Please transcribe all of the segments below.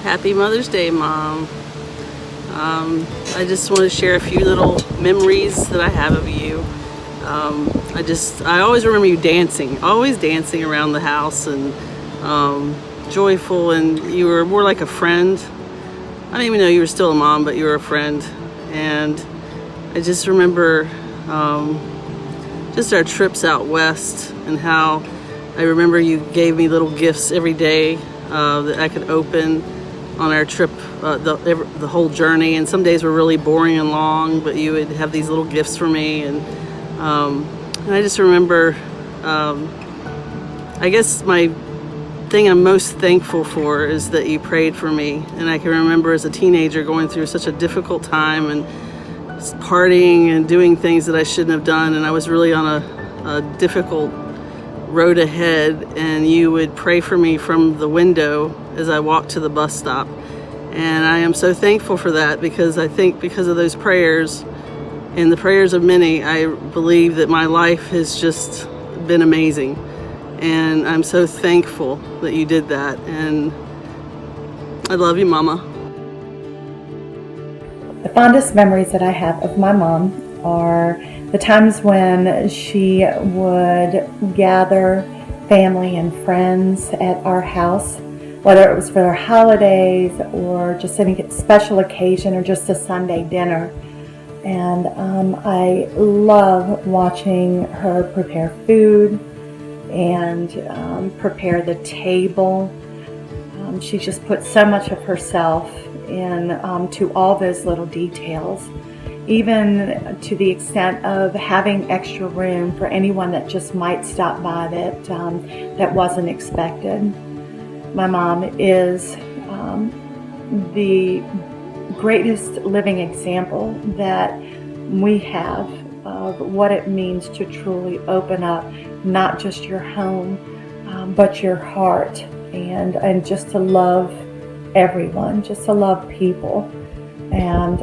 Happy Mother's Day, Mom. I just want to share a few little memories that I have of you. I always remember you dancing, always dancing around the house and joyful, and you were more like a friend. I didn't even know you were still a mom, but you were a friend. And I just remember just our trips out west, and how I remember you gave me little gifts every day that I could open on our trip, the whole journey. And some days were really boring and long, but you would have these little gifts for me. And I just remember, I guess my thing I'm most thankful for is that you prayed for me. And I can remember as a teenager going through such a difficult time and partying and doing things that I shouldn't have done, and I was really on a difficult road ahead, and you would pray for me from the window as I walked to the bus stop. And I am so thankful for that, because I think because of those prayers and the prayers of many, I believe that my life has just been amazing. And I'm so thankful that you did that. And I love you, Mama. The fondest memories that I have of my mom are the times when she would gather family and friends at our house, whether it was for holidays or just any special occasion or just a Sunday dinner. And I love watching her prepare food and prepare the table. She just put so much of herself in to all those little details, even to the extent of having extra room for anyone that just might stop by that wasn't expected. My mom is the greatest living example that we have of what it means to truly open up not just your home, but your heart, and just to love everyone, just to love people. And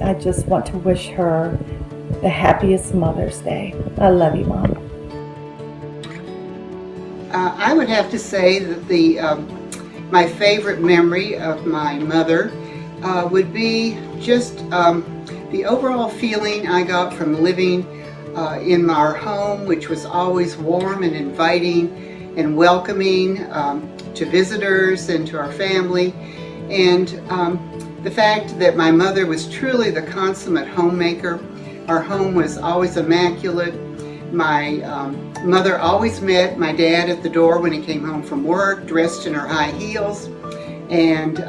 I just want to wish her the happiest Mother's Day. I love you, Mom. I would have to say that my favorite memory of my mother would be just the overall feeling I got from living in our home, which was always warm and inviting and welcoming to visitors and to our family. And the fact that my mother was truly the consummate homemaker. Our home was always immaculate. My mother always met my dad at the door when he came home from work, dressed in her high heels. And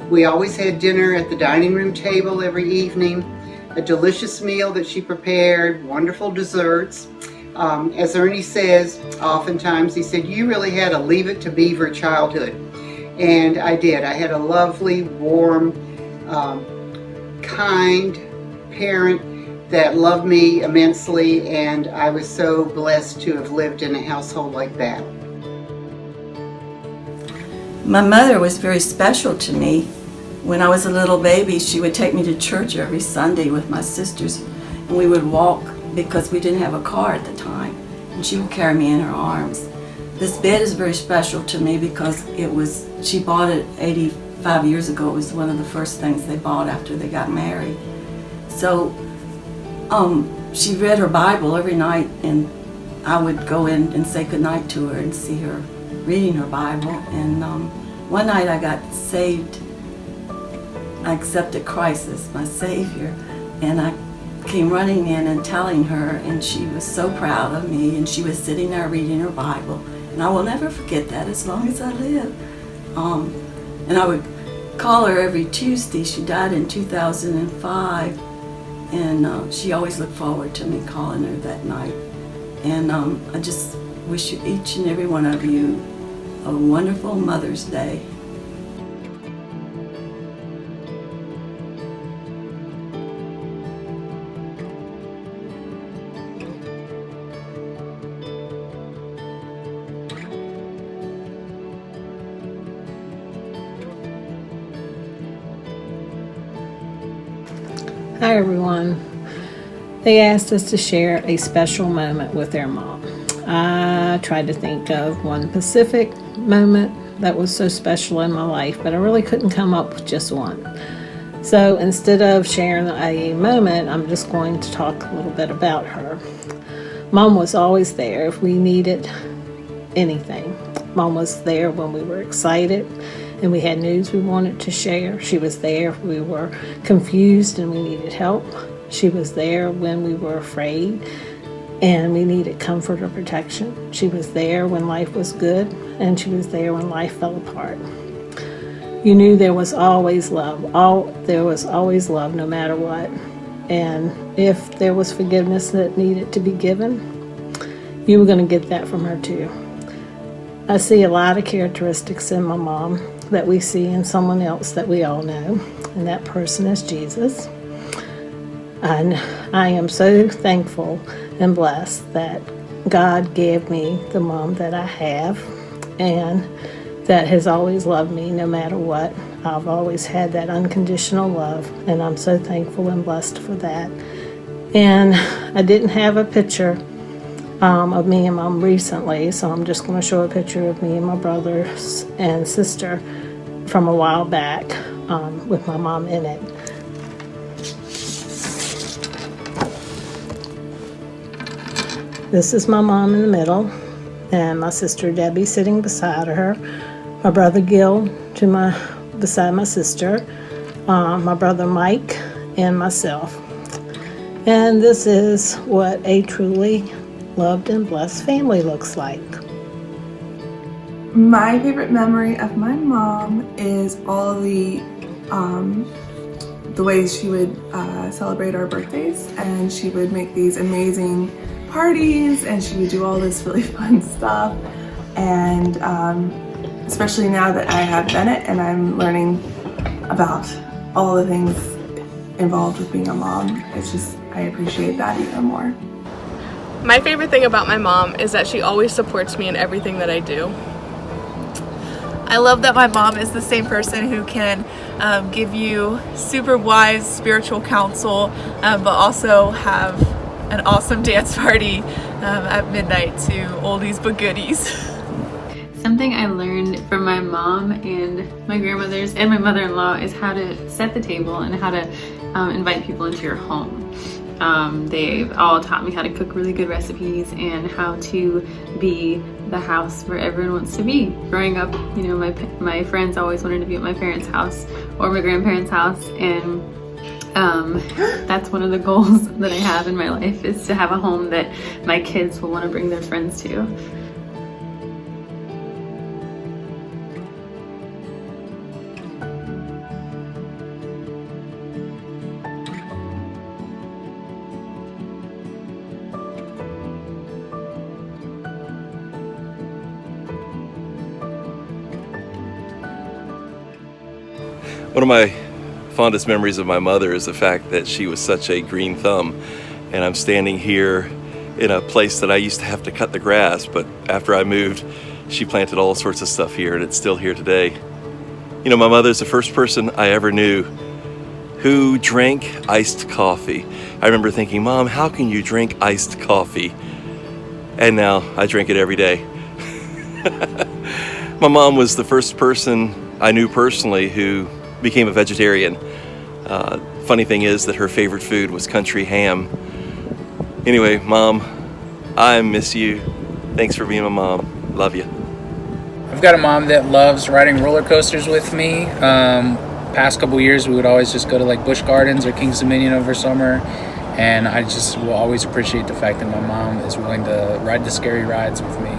we always had dinner at the dining room table every evening, a delicious meal that she prepared, wonderful desserts. As Ernie says, oftentimes he said, you really had a Leave It to Beaver childhood. And I did. I had a lovely, warm, kind parent that loved me immensely, and I was so blessed to have lived in a household like that. My mother was very special to me. When I was a little baby, she would take me to church every Sunday with my sisters, and we would walk because we didn't have a car at the time, and she would carry me in her arms. This bed is very special to me because she bought it 85 years ago. It was one of the first things they bought after they got married. So she read her Bible every night, and I would go in and say goodnight to her and see her reading her Bible. And one night I got saved. I accepted Christ as my Savior, and I came running in and telling her, and she was so proud of me, and she was sitting there reading her Bible, and I will never forget that as long as I live. And I would call her every Tuesday. She died in 2005, and she always looked forward to me calling her that night. And I just wish each and every one of you a wonderful Mother's Day. Hi everyone. They asked us to share a special moment with their mom. I tried to think of one specific moment, that was so special in my life, but I really couldn't come up with just one. So instead of sharing a moment, I'm just going to talk a little bit about her. Mom was always there if we needed anything. Mom was there when we were excited and we had news we wanted to share. She was there if we were confused and we needed help. She was there when we were afraid and we needed comfort or protection. She was there when life was good, and she was there when life fell apart. You knew there was always love. There was always love no matter what. And if there was forgiveness that needed to be given, you were going to get that from her too. I see a lot of characteristics in my mom that we see in someone else that we all know, and that person is Jesus. And I am so thankful and blessed that God gave me the mom that I have and that has always loved me no matter what. I've always had that unconditional love, and I'm so thankful and blessed for that. And I didn't have a picture of me and Mom recently, so I'm just going to show a picture of me and my brothers and sister from a while back with my mom in it. This is my mom in the middle, and my sister Debbie sitting beside her, my brother Gil beside my sister, my brother Mike, and myself. And this is what a truly loved and blessed family looks like. My favorite memory of my mom is all the ways she would celebrate our birthdays, and she would make these amazing parties, and she would do all this really fun stuff. And especially now that I have Bennett and I'm learning about all the things involved with being a mom, I appreciate that even more. My favorite thing about my mom is that she always supports me in everything that I do. I love that my mom is the same person who can give you super wise spiritual counsel, but also have an awesome dance party at midnight to oldies but goodies. Something I learned from my mom and my grandmothers and my mother-in-law is how to set the table and how to invite people into your home. They've all taught me how to cook really good recipes and how to be the house where everyone wants to be. Growing up, you know, my friends always wanted to be at my parents' house or my grandparents' house, and that's one of the goals that I have in my life, is to have a home that my kids will want to bring their friends to. One of my fondest memories of my mother is the fact that she was such a green thumb, and I'm standing here in a place that I used to have to cut the grass, but after I moved, she planted all sorts of stuff here, and it's still here today. You know, my mother's the first person I ever knew who drank iced coffee. I remember thinking, Mom, how can you drink iced coffee? And now I drink it every day. My mom was the first person I knew personally who became a vegetarian. Funny thing is that her favorite food was country ham. Anyway, Mom, I miss you. Thanks for being my mom. Love you. I've got a mom that loves riding roller coasters with me. Past couple years, we would always just go to like Busch Gardens or Kings Dominion over summer, and I just will always appreciate the fact that my mom is willing to ride the scary rides with me.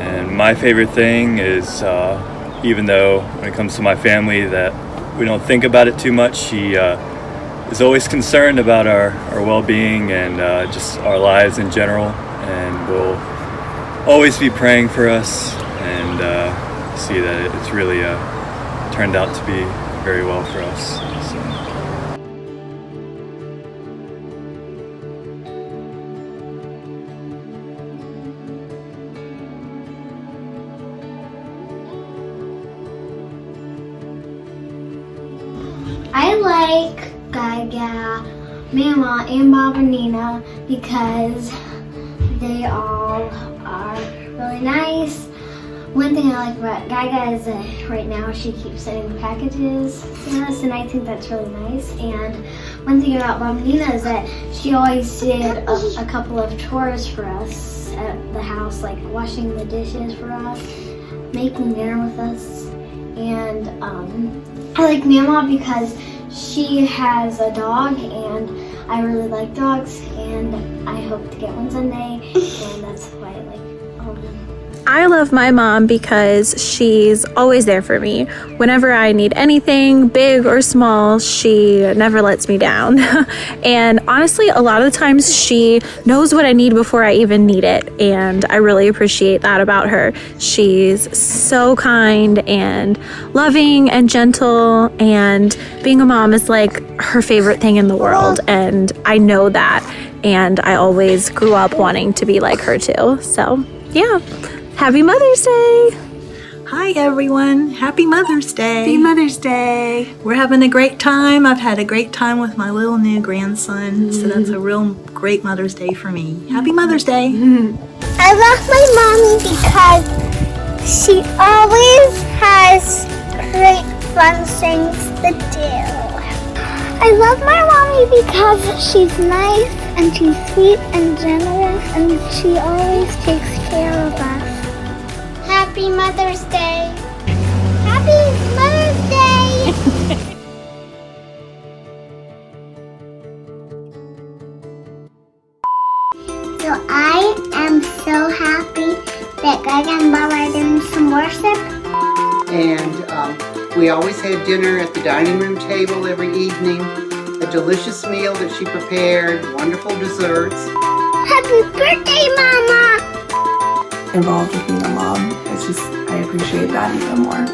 And my favorite thing is, even though when it comes to my family that we don't think about it too much, she is always concerned about our well-being and just our lives in general, and will always be praying for us, and see that it's really turned out to be very well for us. So. I like Gaga, Mama, and Bob and Nina because they all are really nice. One thing I like about Gaga is that right now she keeps sending packages to us, and I think that's really nice. And one thing about Bombina is that she always did a couple of chores for us at the house, like washing the dishes for us, making dinner with us. And I like Mama because she has a dog, and I really like dogs, and I hope to get one someday, and that's why I like all of them. I love my mom because she's always there for me. Whenever I need anything, big or small, she never lets me down. And honestly, a lot of the times she knows what I need before I even need it. And I really appreciate that about her. She's so kind and loving and gentle. And being a mom is like her favorite thing in the world. And I know that. And I always grew up wanting to be like her too. So, yeah. Happy Mother's Day! Hi everyone, happy Mother's Day. Happy Mother's Day. We're having a great time. I've had a great time with my little new grandson, so that's a real great Mother's Day for me. Happy Mother's Day. I love my mommy because she always has great fun things to do. I love my mommy because she's nice and she's sweet and generous and she always takes care of us. Happy Mother's Day! Happy Mother's Day! So I am so happy that Gaga and Baba are doing some worship. And we always had dinner at the dining room table every evening. A delicious meal that she prepared, wonderful desserts. Happy birthday, Mama! Involved with being a mom, I appreciate that even more.